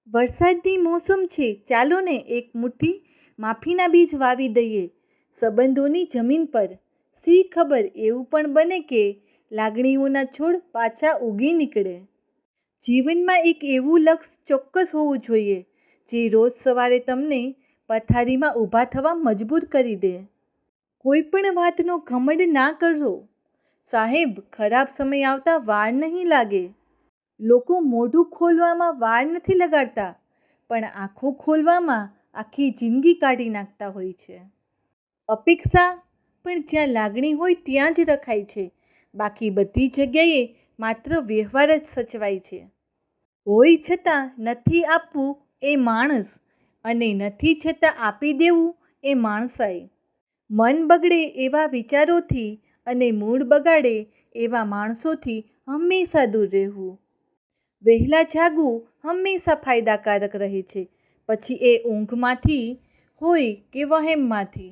વરસાદની મોસમ છે, ચાલો ને એક મુઠ્ઠી માફીના બીજ વાવી દઈએ સંબંધોની જમીન પર. શી ખબર એવું પણ બને કે લાગણીઓના છોડ પાછા ઉગી નીકળે. જીવનમાં એક એવું લક્ષ્ય ચોક્કસ હોવું જોઈએ જે રોજ સવારે તમને પથારીમાં ઊભા થવા મજબૂર કરી દે. કોઈ પણ વાતનો ઘમંડ ના કરશો સાહેબ, ખરાબ સમય આવતા વાર નહીં લાગે. લોકો મોઢું ખોલવામાં વાર નથી લગાડતા, પણ આંખો ખોલવામાં આખી જિંદગી કાઢી નાખતા હોય છે. અપેક્ષા પણ જ્યાં લાગણી હોય ત્યાં જ રખાય છે, બાકી બધી જગ્યાએ માત્ર વ્યવહાર જ સચવાય છે. હોય છતાં નથી આપવું એ માણસ, અને નથી છતાં આપી દેવું એ માણસાઈ. મન બગડે એવા વિચારોથી અને મૂડ બગાડે એવા માણસોથી હંમેશા દૂર રહેવું. વહેલા જાગવું હંમેશા ફાયદાકારક રહે છે, પછી એ ઊંઘમાંથી હોય કે વહેમમાંથી.